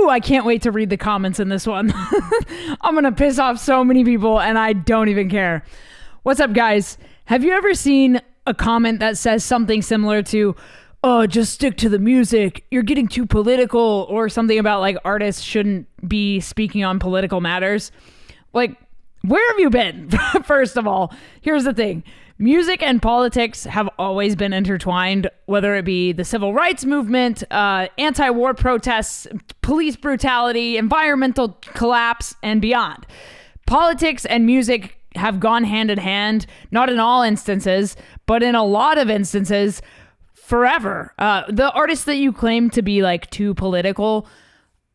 I can't wait to read the comments in this one. I'm going to piss off so many people and I don't even care. What's up, guys? Have you ever seen a comment that says something similar to, oh, just stick to the music, you're getting too political, or something about like artists shouldn't be speaking on political matters? Like, where have you been? First of all, here's the thing. Music and politics have always been intertwined, whether it be the civil rights movement, anti-war protests, police brutality, environmental collapse, and beyond. Politics and music have gone hand in hand, not in all instances, but in a lot of instances, forever. The artists that you claim to be like too political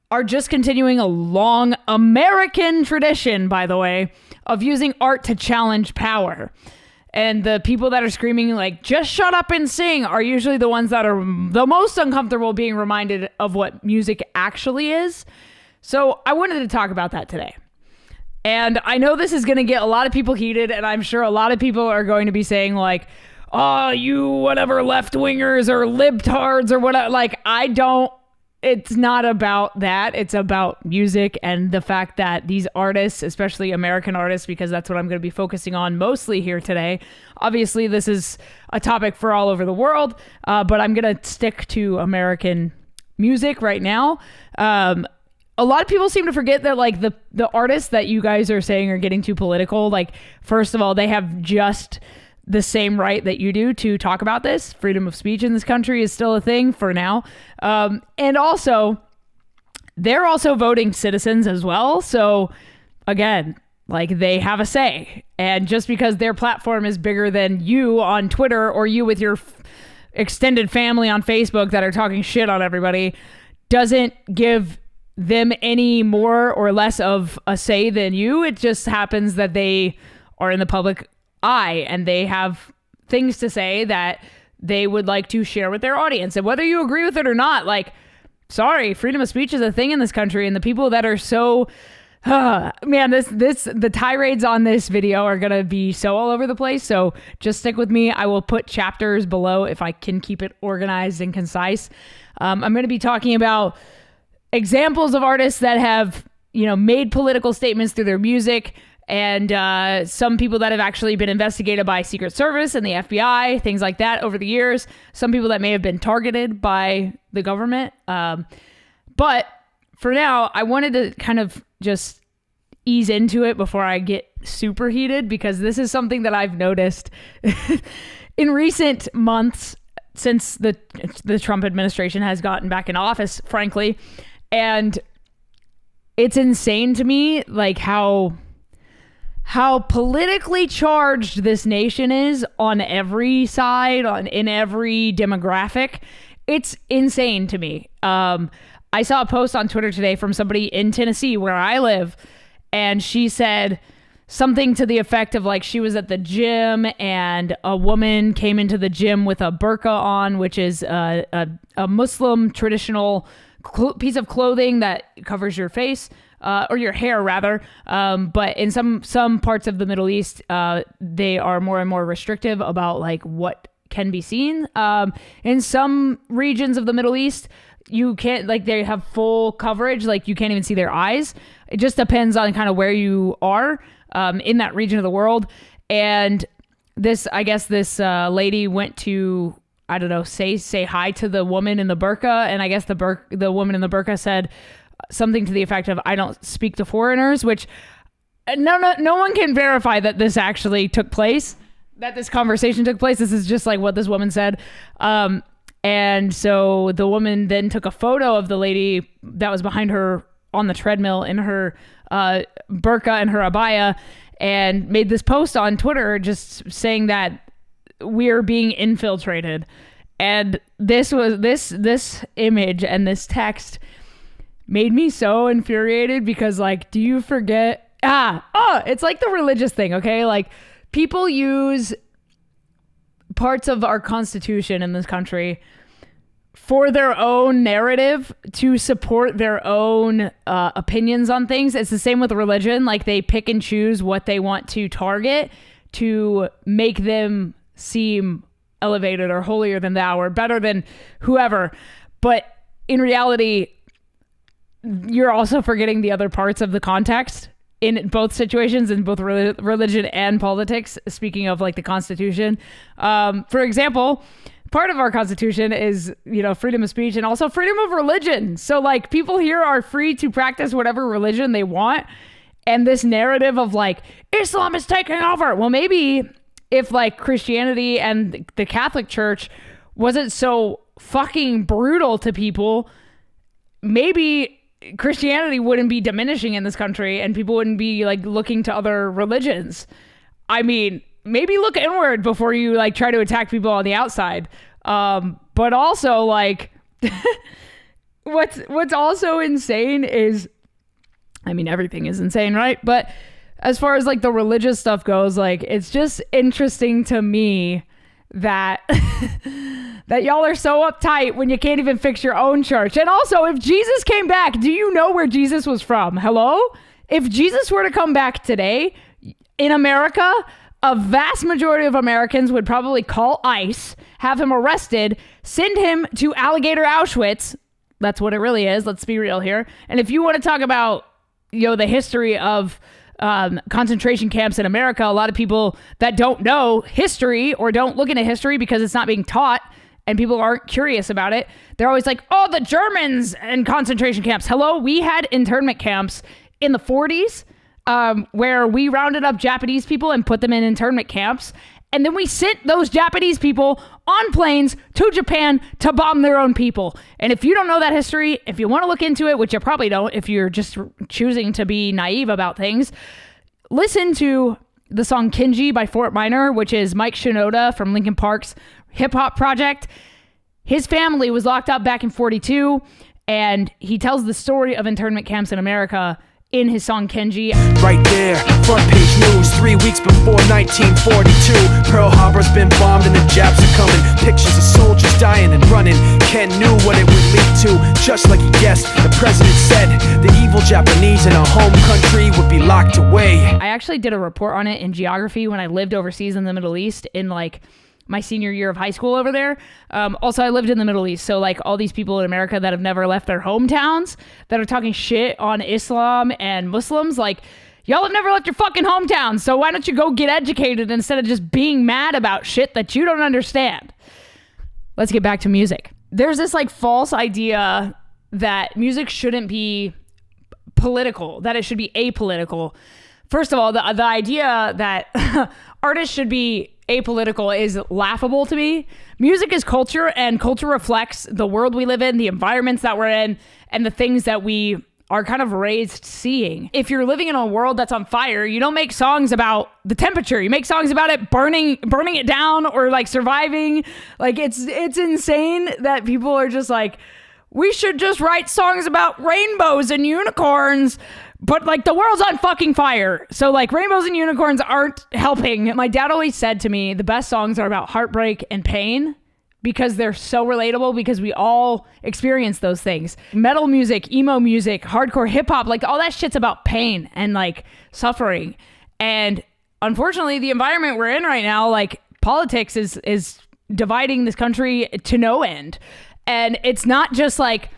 are just continuing a long American tradition, by the way, of using art to challenge power. And the people that are screaming like, just shut up and sing, are usually the ones that are the most uncomfortable being reminded of what music actually is. So I wanted to talk about that today. And I know this is going to get a lot of people heated, and I'm sure a lot of people are going to be saying like, oh, you whatever left-wingers or libtards or whatever. Like, it's not about that. It's about music and the fact that these artists, especially American artists, because that's what I'm going to be focusing on mostly here today. Obviously, this is a topic for all over the world, but I'm going to stick to American music right now. A lot of people seem to forget that like the artists that you guys are saying are getting too political. Like, first of all, they have just the same right that you do to talk about this. Freedom of speech in this country is still a thing for now. And also, they're also voting citizens as well. So again, like, they have a say. And just because their platform is bigger than you on Twitter, or you with your extended family on Facebook that are talking shit on everybody, doesn't give them any more or less of a say than you. It just happens that they are in the public eye and they have things to say that they would like to share with their audience. And whether you agree with it or not, like, sorry, freedom of speech is a thing in this country. And the people that are so, man, the tirades on this video are going to be so all over the place. So just stick with me. I will put chapters below if I can keep it organized and concise. I'm going to be talking about examples of artists that have, made political statements through their music, and some people that have actually been investigated by Secret Service and the FBI, things like that over the years. Some people that may have been targeted by the government. But for now, I wanted to kind of just ease into it before I get super heated, because this is something that I've noticed in recent months since the Trump administration has gotten back in office, frankly. And it's insane to me, like how politically charged this nation is on every side, in every demographic. It's insane to me. I saw a post on Twitter today from somebody in Tennessee, where I live, and she said something to the effect of like, she was at the gym and a woman came into the gym with a burqa on, which is a Muslim traditional piece of clothing that covers your face, or your hair rather. But in some parts of the Middle East, they are more and more restrictive about like what can be seen. In some regions of the Middle East, you can't, like, they have full coverage, like you can't even see their eyes. It just depends on kind of where you are in that region of the world. And this lady went to, I don't know, say hi to the woman in the burqa, and I guess the woman in the burqa said something to the effect of, "I don't speak to foreigners," which no one can verify that this actually took place, that this conversation took place. This is just like what this woman said. And so the woman then took a photo of the lady that was behind her on the treadmill in her burqa and her abaya, and made this post on Twitter just saying that we're being infiltrated. And this image and this text made me so infuriated, because like, do you forget? It's like the religious thing, okay? Like, people use parts of our Constitution in this country for their own narrative, to support their own opinions on things. It's the same with religion. Like, they pick and choose what they want to target to make them seem elevated or holier than thou or better than whoever. But in reality, you're also forgetting the other parts of the context in both situations, in both religion and politics. Speaking of like the Constitution, for example, part of our Constitution is, freedom of speech and also freedom of religion. So like people here are free to practice whatever religion they want. And this narrative of like Islam is taking over. Well, maybe if like Christianity and the Catholic Church wasn't so fucking brutal to people, maybe Christianity wouldn't be diminishing in this country and people wouldn't be like looking to other religions. I mean, maybe look inward before you like try to attack people on the outside. But also like what's also insane is, I mean, everything is insane, right? But as far as like the religious stuff goes, like it's just interesting to me that that y'all are so uptight when you can't even fix your own church. And also, if Jesus came back, do you know where Jesus was from? Hello? If Jesus were to come back today in America, a vast majority of Americans would probably call ICE, have him arrested, send him to Alligator Auschwitz. That's what it really is. Let's be real here. And if you want to talk about, the history of concentration camps in America, a lot of people that don't know history or don't look into history because it's not being taught and people aren't curious about it, they're always like, oh, the Germans and concentration camps. Hello, we had internment camps in the 40s where we rounded up Japanese people and put them in internment camps. And then we sent those Japanese people on planes to Japan to bomb their own people. And if you don't know that history, if you want to look into it, which you probably don't if you're just choosing to be naive about things, listen to the song Kinji by Fort Minor, which is Mike Shinoda from Linkin Park's hip hop project. His family was locked up back in 42, and he tells the story of internment camps in America in his song Kenji. Right there, front page news, 3 weeks before 1942. Pearl Harbor's been bombed and the Japs are coming. Pictures of soldiers dying and running. Ken knew what it would lead to, just like he guessed. The president said the evil Japanese in our home country would be locked away. I actually did a report on it in geography when I lived overseas in the Middle East in like my senior year of high school over there. Also, I lived in the Middle East. So like all these people in America that have never left their hometowns that are talking shit on Islam and Muslims, like y'all have never left your fucking hometowns. So why don't you go get educated instead of just being mad about shit that you don't understand? Let's get back to music. There's this like false idea that music shouldn't be political, that it should be apolitical. First of all, the idea that artists should be apolitical is laughable to me. Music is culture, and culture reflects the world we live in, the environments that we're in, and the things that we are kind of raised seeing. If you're living in a world that's on fire, you don't make songs about the temperature. You make songs about it burning it down or like surviving. Like it's insane that people are just like, we should just write songs about rainbows and unicorns. But like the world's on fucking fire. So like rainbows and unicorns aren't helping. My dad always said to me, the best songs are about heartbreak and pain because they're so relatable because we all experience those things. Metal music, emo music, hardcore hip hop, like all that shit's about pain and like suffering. And unfortunately, the environment we're in right now, like politics is dividing this country to no end. And it's not just like,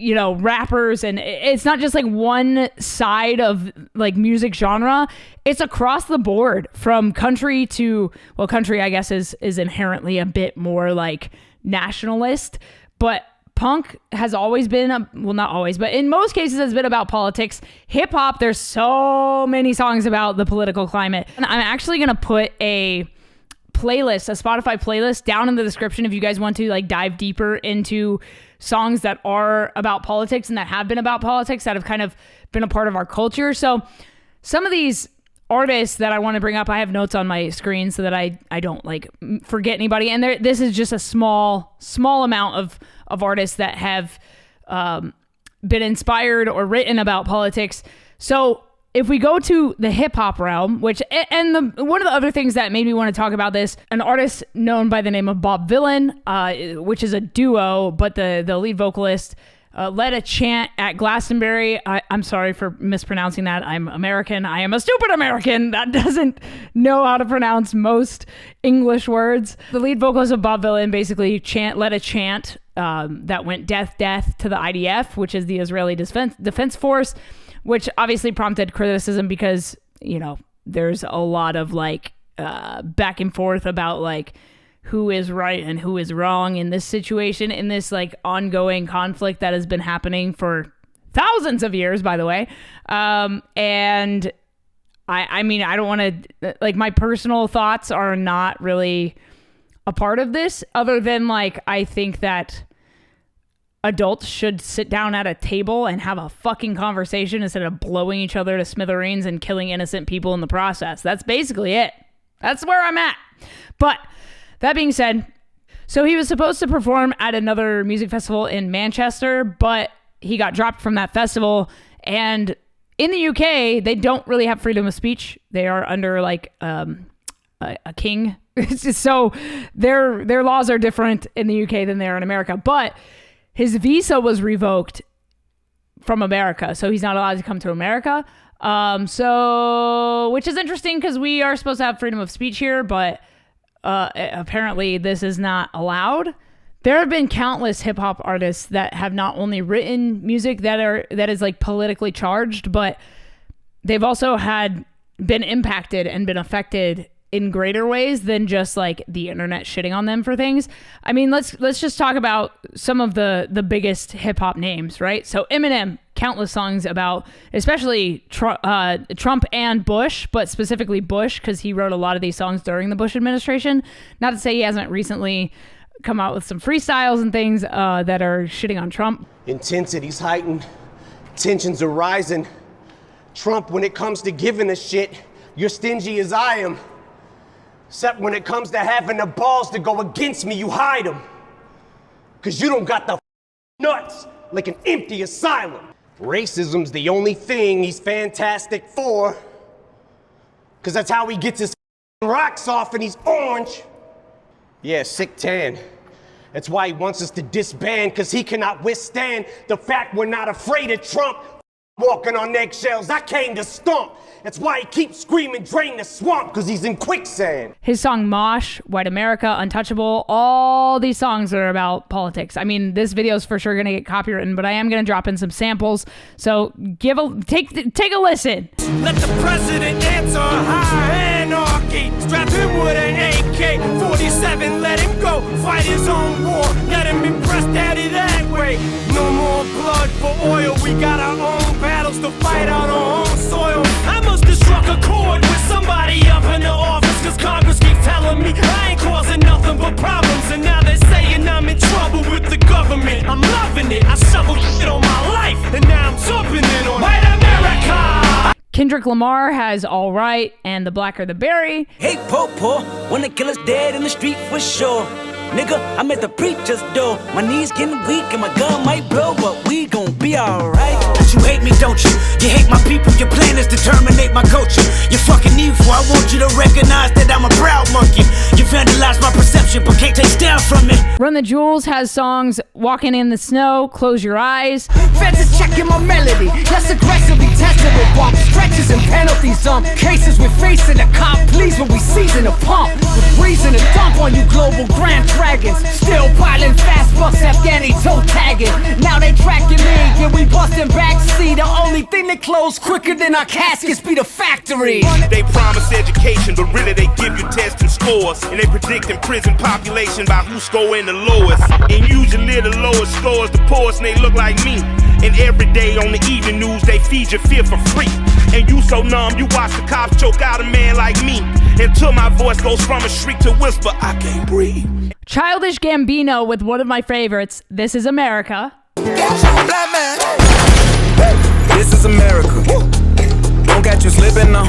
rappers, and it's not just like one side of like music genre. It's across the board from country to, well, country I guess is inherently a bit more like nationalist, but punk has always been, not always, but in most cases has been about politics. Hip hop, there's so many songs about the political climate. And I'm actually going to put a Spotify playlist down in the description if you guys want to like dive deeper into songs that are about politics and that have been about politics that have kind of been a part of our culture. So some of these artists that I want to bring up, I have notes on my screen so that I don't like forget anybody. And this is just a small amount of artists that have been inspired or written about politics. So if we go to the hip hop realm, one of the other things that made me want to talk about this, an artist known by the name of Bob Vylan, which is a duo, but the lead vocalist led a chant at Glastonbury. I'm sorry for mispronouncing that. I'm American. I am a stupid American that doesn't know how to pronounce most English words. The lead vocalist of Bob Dylan basically led a chant that went death, death to the IDF, which is the Israeli Defense Force, which obviously prompted criticism because, there's a lot of back and forth about who is right and who is wrong in this situation, in this ongoing conflict that has been happening for thousands of years, by the way. And I mean, I don't want to, my personal thoughts are not really a part of this, other than I think that adults should sit down at a table and have a fucking conversation instead of blowing each other to smithereens and killing innocent people in the process. That's basically it. That's where I'm at. But that being said, so he was supposed to perform at another music festival in Manchester, but he got dropped from that festival. And in the UK, they don't really have freedom of speech. They are under a king. So their laws are different in the UK than they are in America. But his visa was revoked from America, so he's not allowed to come to America. Which is interesting because we are supposed to have freedom of speech here, but apparently this is not allowed. There have been countless hip hop artists that have not only written music that is politically charged, but they've also been impacted and been affected in greater ways than just the internet shitting on them for things. I mean, let's just talk about some of the biggest hip hop names, right? So Eminem, countless songs about especially Trump and Bush, but specifically Bush, because he wrote a lot of these songs during the Bush administration. Not to say he hasn't recently come out with some freestyles and things that are shitting on Trump. Intensity's heightened, tensions are rising. Trump, when it comes to giving a shit, you're stingy as I am. Except when it comes to having the balls to go against me, you hide them. Cause you don't got the nuts like an empty asylum. Racism's the only thing he's fantastic for. Cause that's how he gets his rocks off and he's orange. Yeah, sick tan. That's why he wants us to disband, cause he cannot withstand the fact we're not afraid of Trump walking on eggshells. I came to stomp. That's why he keeps screaming, drain the swamp, because he's in quicksand. His song Mosh, White America, Untouchable, all these songs are about politics. I mean, this video is for sure going to get copywritten, but I am going to drop in some samples. So take a listen. Let the president answer high anarchy. Strap him with an AK-47, let him go fight his own war. Let him impress daddy that way. No more blood for oil. We got our own battles to fight out our own soil. I must have struck a chord with somebody up in the office, cause Congress keeps telling me I ain't causing nothing but problems. And now they're saying I'm in trouble with the government. I'm loving it. I shovel shit on my life, and now I'm jumping in on White America. Kendrick Lamar has All Right and The Blacker the Berry. Hey, po-po, when the killer's dead in the street for sure. Nigga, I'm at the preacher's door. My knees getting weak and my gun might blow, but we gon' be alright. You hate me, don't you? You hate my people, your plan is to terminate my culture. You're fucking evil, I want you to recognize that I'm a proud monkey. You vandalized my perception, but can't take down from it. Run the Jewels has songs Walking in the Snow, Close Your Eyes. Feds is checking my melody, less aggressively tested with bump stretches and penalties. Some cases we're facing a cop, please, when we season a pump. With reason to dump on you global grand dragons. Still piling fast bucks, Afghani toe tagging. Now they tracking me, yeah, we busting back. See, the only thing that close quicker than our caskets be the factory. They promise education, but really they give you tests and scores. And they predicting prison population by who's scoring the lowest. And usually the lowest scores the poorest, and they look like me. And every day on the evening news, they feed your fear for free. And you so numb, you watch the cops choke out a man like me. Until my voice goes from a shriek to whisper, I can't breathe. Childish Gambino with one of my favorites, This Is America. This is America. Don't catch you slipping now.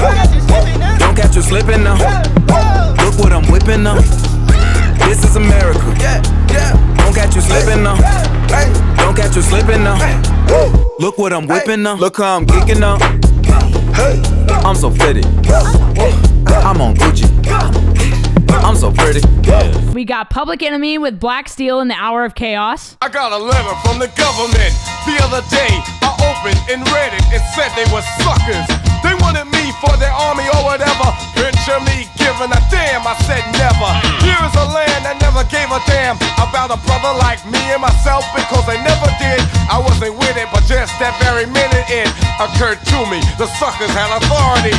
Don't catch you slipping now. Look what I'm whipping now. This is America. Don't catch you slipping now. Don't catch you slipping now. Look what I'm whipping now. Look how I'm kicking now. I'm so fitted. I'm on Gucci. I'm so pretty. We got Public Enemy with Black Steel in the Hour of Chaos. I got a letter from the government the other day. I opened and read it. It said they were suckers. They wanted me for their army or whatever. Picture me giving a damn. I said never. Here is a land that never gave a damn about a brother like me and myself, because they never did. I wasn't with it, but just that very minute it occurred to me. The suckers had authority.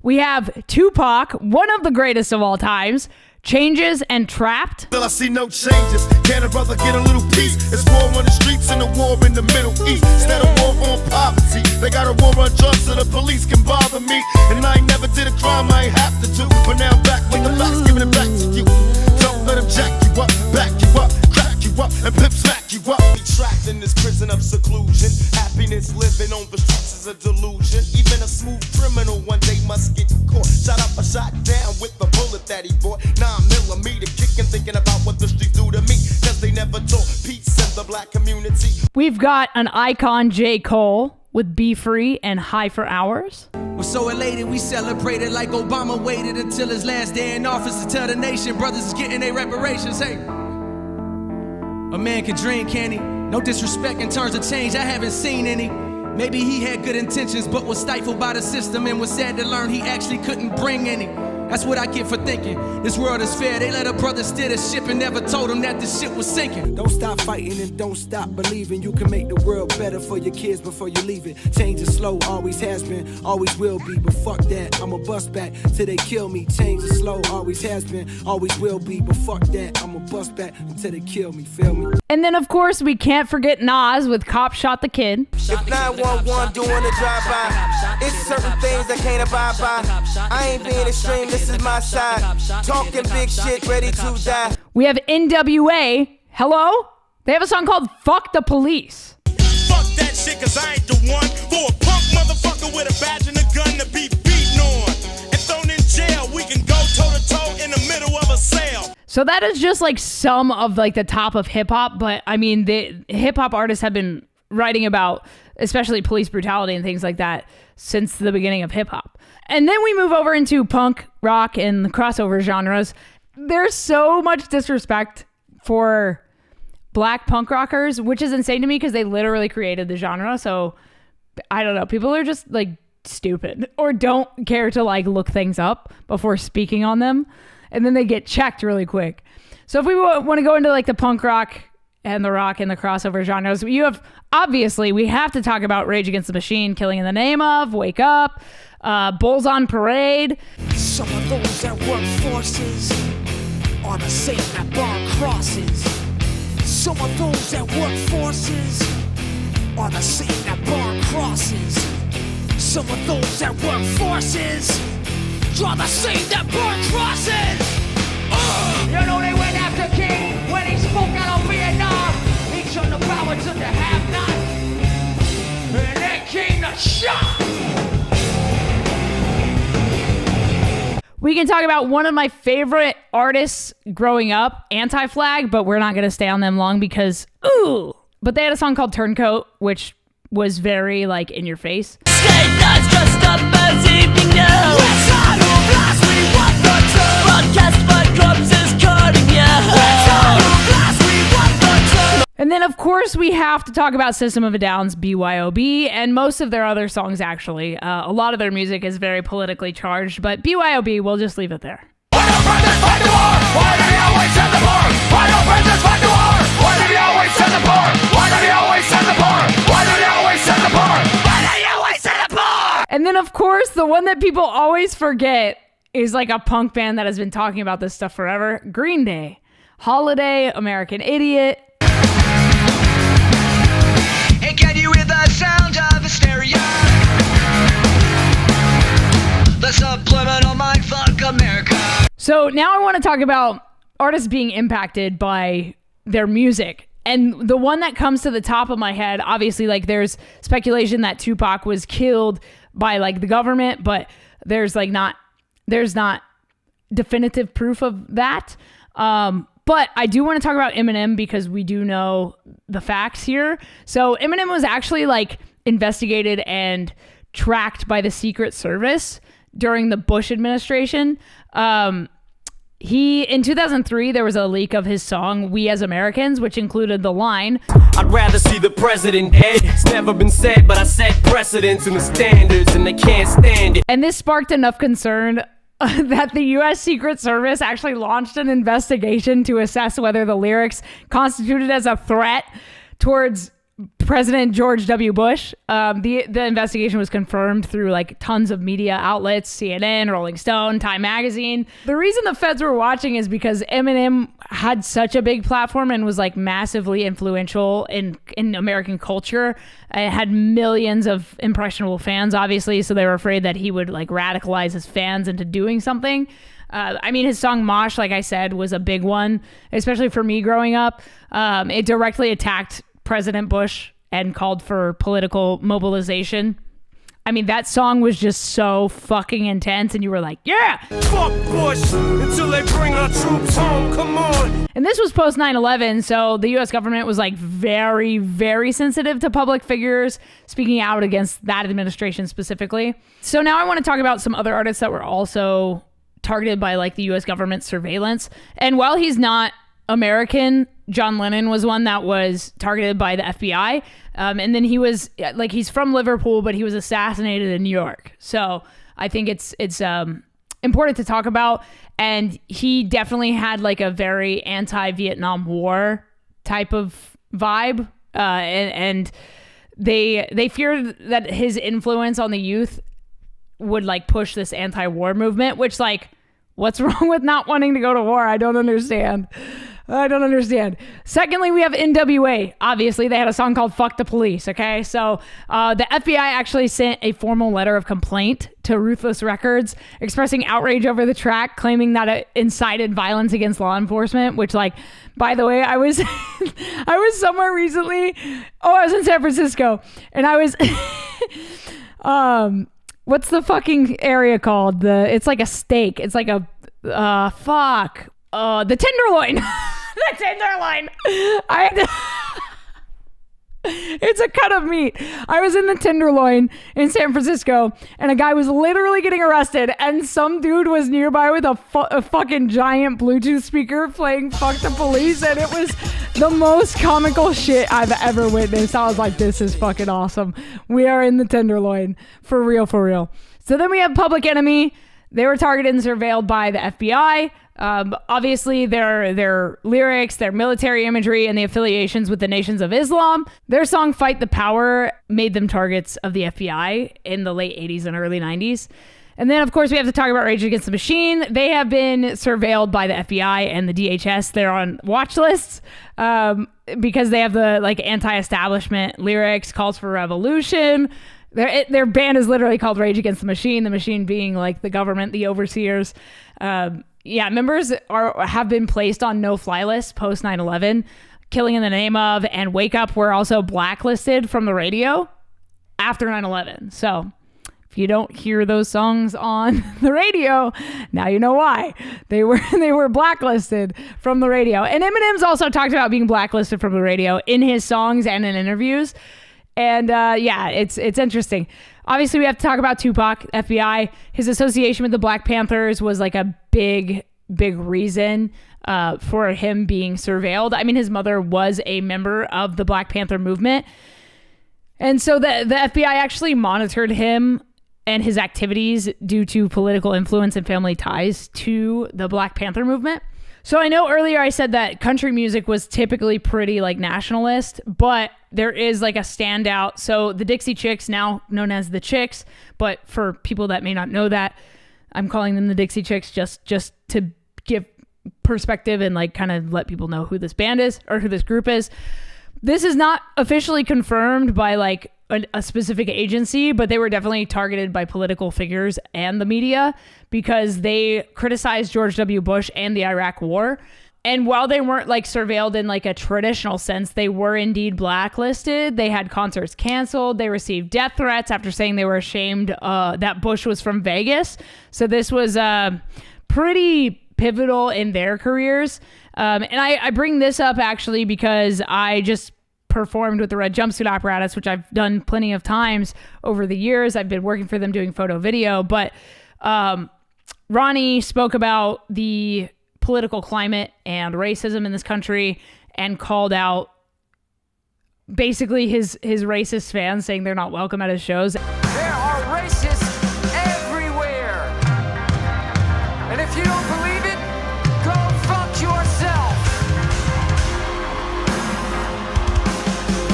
We have Tupac, one of the greatest of all times, Changes and Trapped. Still I see no changes. Can a brother get a little peace? It's war on the streets and a war in the Middle East. Instead of war on poverty, they got a war on drugs so the police can bother me. And I ain't never did a crime I ain't have to do. But now I'm back with the facts, giving it back to you. Don't let them jack you up, back you up, crack you up, and pimp smack you up. Be trapped in this prison of seclusion. Happiness living on the streets is a delusion. Even a smooth criminal one day must get caught. Shot up or shot down with the bullet that he bought. 9mm kicking, thinking about what the streets do to me. Cause they never taught peace in the black community. We've got an icon, J. Cole, with Be Free and High for Hours. We're so elated, we celebrated like Obama waited until his last day in office to tell the nation brothers is getting their reparations. Hey, a man can dream, can he? No disrespect in terms of change, I haven't seen any. Maybe he had good intentions but was stifled by the system and was sad to learn he actually couldn't bring any. That's what I get for thinking this world is fair. They let a brother steer the ship and never told him that the ship was sinking. Don't stop fighting and don't stop believing. You can make the world better for your kids before you leave it. Change is slow, always has been, always will be. But fuck that, I'ma bust back till they kill me. Change is slow, always has been, always will be. But fuck that, I'ma bust back until they kill me, feel me? And then, of course, we can't forget Nas with Cop Shot the Kid. If 911 doing a drive-by, it's certain things I can't abide by. I ain't being extreme, this is my side. Talking big shit, ready to die. We have NWA. Hello? They have a song called Fuck the Police. Fuck that shit, cause I ain't the one for a punk motherfucker with a badge and a gun to be beaten on and thrown in jail. We can go toe to toe in the middle of a sale. So that is just like some of like the top of hip hop, but I mean, the hip hop artists have been writing about especially police brutality and things like that since the beginning of hip hop. And then we move over into punk, rock, and the crossover genres. There's so much disrespect for black punk rockers, which is insane to me because they literally created the genre. So I don't know. People are just like stupid or don't care to like look things up before speaking on them. And then they get checked really quick. So if we want to go into like the punk rock and the rock and the crossover genres, obviously we have to talk about Rage Against the Machine, Killing in the Name of, Wake Up, Bulls on Parade. Some of those that work forces are the same that burn crosses. Some of those that work forces are the same that burn crosses. Some of those that work forces are the same that burn crosses. You know they went after King when he spoke out of Vietnam. He turned the power to the have-not, and then came the shock. We can talk about one of my favorite artists growing up, Anti-Flag, but we're not going to stay on them long because, ooh. But they had a song called Turncoat, which was very, like, in your face. Skate nights dressed up as evening now. Let's out of blast, we want the turn. Broadcast by clubs is cutting ya. Let's out of blast, we want the turn. And then, of course, we have to talk about System of a Down's BYOB and most of their other songs, actually. A lot of their music is very politically charged, but BYOB, we'll just leave it there. Why don't brothers fight the war? Why do they always send the poor? Why don't brothers fight the war? Why do they always send the poor? Why do they always send the poor? Why do they always send the poor? Why do they always send the poor? And then, of course, the one that people always forget is like a punk band that has been talking about this stuff forever. Green Day. Holiday, American Idiot. And can you hear the sound of hysteria? The subliminal mindfuck America. So now I want to talk about artists being impacted by their music. And the one that comes to the top of my head, obviously, like there's speculation that Tupac was killed by like the government, but there's not definitive proof of that. But I do want to talk about Eminem because we do know the facts here. So Eminem was actually like investigated and tracked by the Secret Service during the Bush administration. In 2003, there was a leak of his song, We as Americans, which included the line, I'd rather see the president dead. It's never been said, but I set precedents and the standards, and they can't stand it. And this sparked enough concern that the U.S. Secret Service actually launched an investigation to assess whether the lyrics constituted as a threat towards President George W. Bush. The investigation was confirmed through like tons of media outlets, CNN, Rolling Stone, Time Magazine. The reason the feds were watching is because Eminem had such a big platform and was like massively influential in American culture. It had millions of impressionable fans, obviously, so they were afraid that he would like radicalize his fans into doing something. I mean, his song Mosh, like I said, was a big one, especially for me growing up. It directly attacked President Bush and called for political mobilization. I mean, that song was just so fucking intense, and you were like, yeah! Fuck Bush until they bring our troops home, come on! And this was post 9/11, so the US government was like very, very sensitive to public figures speaking out against that administration specifically. So now I want to talk about some other artists that were also targeted by like the US government surveillance. And while he's not American, John Lennon was one that was targeted by the FBI. And then he was like, he's from Liverpool, but he was assassinated in New York. So I think it's important to talk about. And he definitely had like a very anti-Vietnam War type of vibe. And they feared that his influence on the youth would like push this anti-war movement, which like, what's wrong with not wanting to go to war? I don't understand. Secondly, we have NWA. Obviously, they had a song called Fuck the Police, okay? So the FBI actually sent a formal letter of complaint to Ruthless Records expressing outrage over the track, claiming that it incited violence against law enforcement, which, like, by the way, I was I was somewhere recently. Oh, I was in San Francisco, and I was... what's the fucking area called? It's like a steak. It's like a... the Tenderloin. The Tenderloin. It's a cut of meat. I was in the Tenderloin in San Francisco, and a guy was literally getting arrested, and some dude was nearby with a fucking giant Bluetooth speaker playing Fuck the Police, and it was the most comical shit I've ever witnessed. I was like, this is fucking awesome. We are in the Tenderloin. For real, for real. So then we have Public Enemy. They were targeted and surveilled by the FBI. Obviously, their lyrics, their military imagery, and the affiliations with the Nations of Islam. Their song Fight the Power made them targets of the FBI in the late 80s and early 90s. And then, of course, we have to talk about Rage Against the Machine. They have been surveilled by the FBI and the DHS. They're on watch lists because they have the like anti-establishment lyrics, calls for revolution. Their band is literally called Rage Against the Machine being like the government, the overseers. Members have been placed on no-fly lists post 9/11. Killing in the Name of and Wake Up were also blacklisted from the radio after 9/11. So if you don't hear those songs on the radio, now you know why. They were blacklisted from the radio. And Eminem's also talked about being blacklisted from the radio in his songs and in interviews. And it's interesting. Obviously, we have to talk about Tupac, FBI. His association with the Black Panthers was like a big reason for him being surveilled. I mean, his mother was a member of the Black Panther movement. And so the FBI actually monitored him and his activities due to political influence and family ties to the Black Panther movement. So I know earlier I said that country music was typically pretty like nationalist, but there is like a standout. So the Dixie Chicks, now known as the Chicks, but for people that may not know that, I'm calling them the Dixie Chicks just to give perspective and like kind of let people know who this band is or who this group is. This is not officially confirmed by like a specific agency, but they were definitely targeted by political figures and the media because they criticized George W. Bush and the Iraq War. And while they weren't like surveilled in like a traditional sense, they were indeed blacklisted. They had concerts canceled. They received death threats after saying they were ashamed that Bush was from Vegas. So this was pretty pivotal in their careers. And I bring this up actually because I just performed with the Red Jumpsuit Apparatus, which I've done plenty of times over the years. I've been working for them doing photo video, but Ronnie spoke about the political climate and racism in this country and called out basically his racist fans, saying they're not welcome at his shows. There are racists everywhere. And if you don't believe it, go fuck yourself.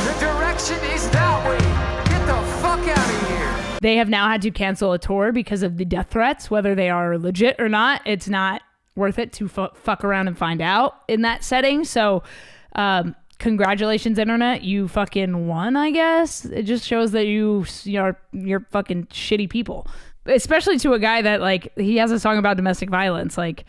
The direction is that way. Get the fuck out of here. They have now had to cancel a tour because of the death threats, whether they are legit or not. It's not worth it to fuck around and find out in that setting. So, congratulations, internet. You fucking won, I guess. It just shows that you're fucking shitty people. Especially to a guy that, like, he has a song about domestic violence. Like,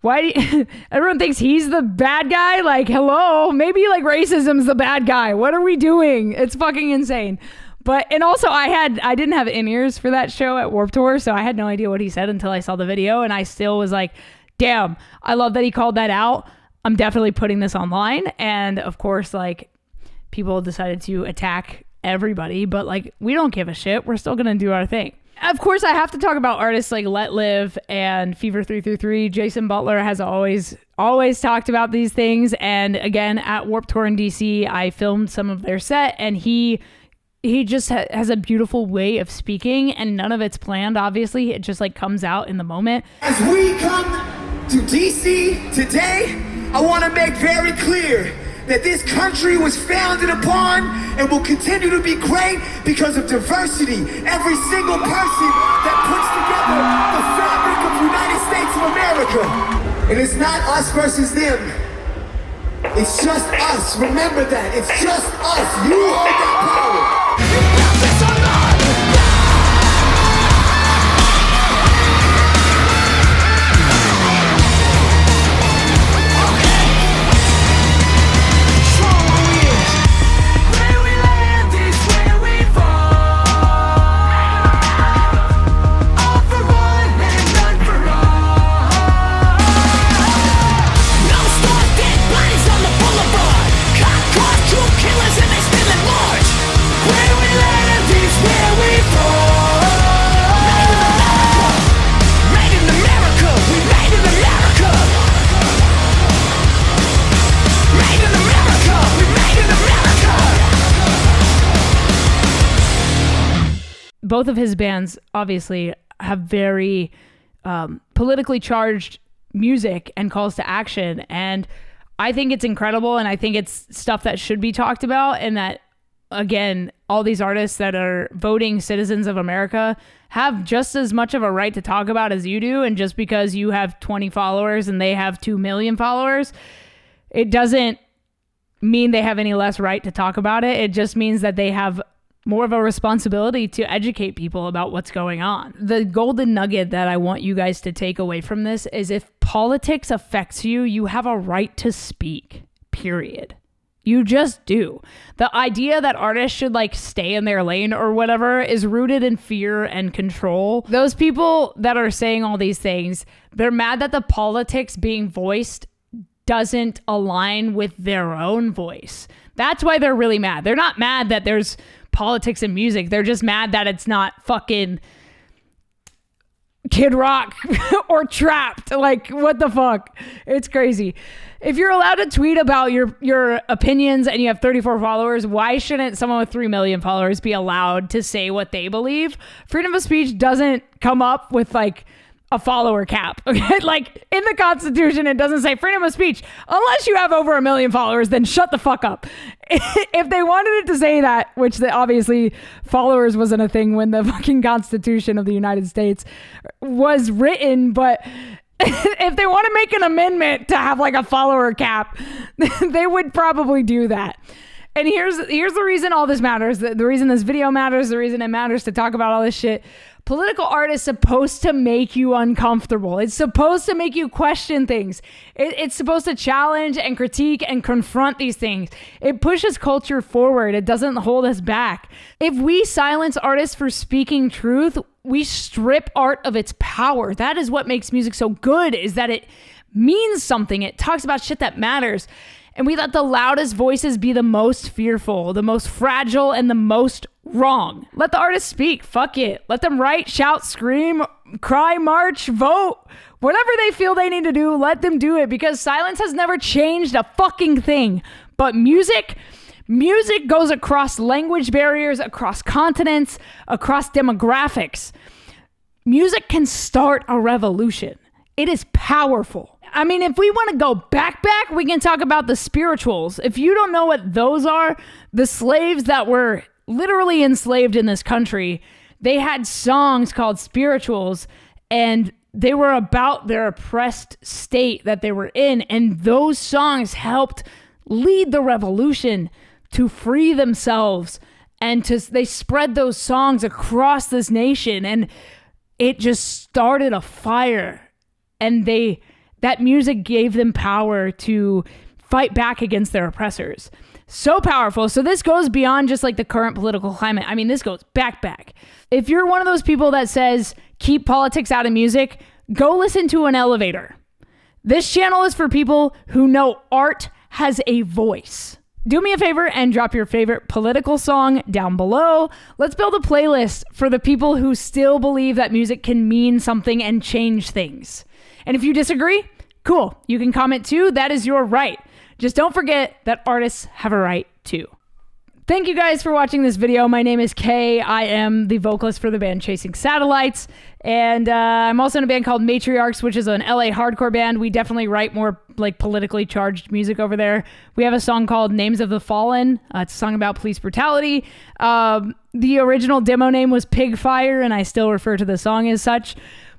why do you, everyone thinks he's the bad guy? Like, hello, maybe like racism's the bad guy. What are we doing? It's fucking insane. But, and also I didn't have in-ears for that show at Warped Tour, so I had no idea what he said until I saw the video, and I still was like, damn, I love that he called that out. I'm definitely putting this online. And of course, like, people decided to attack everybody, but like, we don't give a shit. We're still gonna do our thing. Of course, I have to talk about artists like Let Live and Fever 333. Jason Butler has always talked about these things. And again, at Warped Tour in DC, I filmed some of their set, and he just has a beautiful way of speaking, and none of it's planned. Obviously, it just like comes out in the moment. As we come to DC today, I want to make very clear that this country was founded upon and will continue to be great because of diversity. Every single person that puts together the fabric of the United States of America. And it's not us versus them. It's just us. Remember that. It's just us. You hold that power. Both of his bands obviously have very politically charged music and calls to action. And I think it's incredible. And I think it's stuff that should be talked about. And that, again, all these artists that are voting citizens of America have just as much of a right to talk about as you do. And just because you have 20 followers and they have 2 million followers, it doesn't mean they have any less right to talk about it. It just means that they have more of a responsibility to educate people about what's going on. The golden nugget that I want you guys to take away from this is, if politics affects you, you have a right to speak, period. You just do. The idea that artists should like stay in their lane or whatever is rooted in fear and control. Those people that are saying all these things, they're mad that the politics being voiced doesn't align with their own voice. That's why they're really mad. They're not mad that there's politics and music. They're just mad that it's not fucking Kid Rock or Trapped. Like, what the fuck? It's crazy. If you're allowed to tweet about your opinions and you have 34 followers, why shouldn't someone with 3 million followers be allowed to say what they believe? Freedom of speech doesn't come up with like a follower cap. Okay, like in the Constitution, it doesn't say freedom of speech unless you have over 1 million followers. Then shut the fuck up. If they wanted it to say that, which obviously followers wasn't a thing when the fucking Constitution of the United States was written, but if they want to make an amendment to have like a follower cap, they would probably do that. And here's the reason all this matters. The reason this video matters, the reason it matters to talk about all this shit. Political art is supposed to make you uncomfortable. It's supposed to make you question things. It's supposed to challenge and critique and confront these things. It pushes culture forward. It doesn't hold us back. If we silence artists for speaking truth, we strip art of its power. That is what makes music so good, is that it means something. It talks about shit that matters. And we let the loudest voices be the most fearful, the most fragile, and the most wrong. Let the artists speak. Fuck it. Let them write, shout, scream, cry, march, vote. Whatever they feel they need to do, let them do it, because silence has never changed a fucking thing. But music goes across language barriers, across continents, across demographics. Music can start a revolution. It is powerful. I mean, if we want to go back, we can talk about the spirituals. If you don't know what those are, the slaves that were literally enslaved in this country, they had songs called spirituals, and they were about their oppressed state that they were in. And those songs helped lead the revolution to free themselves. And they spread those songs across this nation, and it just started a fire. And that music gave them power to fight back against their oppressors. So powerful. So this goes beyond just like the current political climate. I mean, this goes back. If you're one of those people that says, keep politics out of music, go listen to An Elevator. This channel is for people who know art has a voice. Do me a favor and drop your favorite political song down below. Let's build a playlist for the people who still believe that music can mean something and change things. And if you disagree, cool. You can comment too. That is your right. Just don't forget that artists have a right too. Thank you guys for watching this video. My name is Kay. I am the vocalist for the band Chasing Satellites. And I'm also in a band called Matriarchs, which is an LA hardcore band. We definitely write more like politically charged music over there. We have a song called Names of the Fallen. It's a song about police brutality. The original demo name was Pig Fire, and I still refer to the song as such.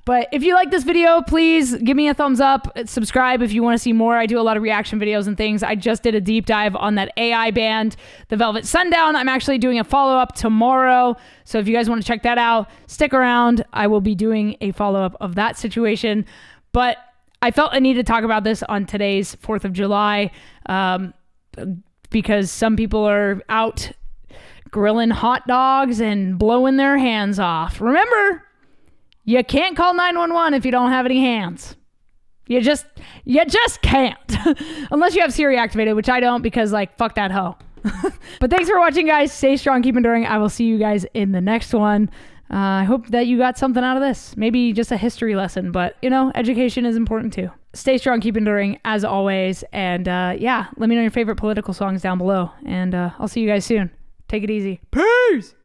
But if you like this video, please give me a thumbs up, subscribe if you want to see more. I do a lot of reaction videos and things. I just did a deep dive on that AI band, The Velvet Sundown. I'm actually doing a follow-up tomorrow. So if you guys want to check that out, stick around. I will be doing a follow-up of that situation. But I felt I needed to talk about this on today's 4th of July because some people are out grilling hot dogs and blowing their hands off. Remember, you can't call 911 if you don't have any hands. You just can't. Unless you have Siri activated, which I don't, because like, fuck that hoe. But thanks for watching, guys. Stay strong, keep enduring. I will see you guys in the next one. I hope that you got something out of this. Maybe just a history lesson, but you know, education is important too. Stay strong, keep enduring as always. And yeah, let me know your favorite political songs down below. And I'll see you guys soon. Take it easy. Peace.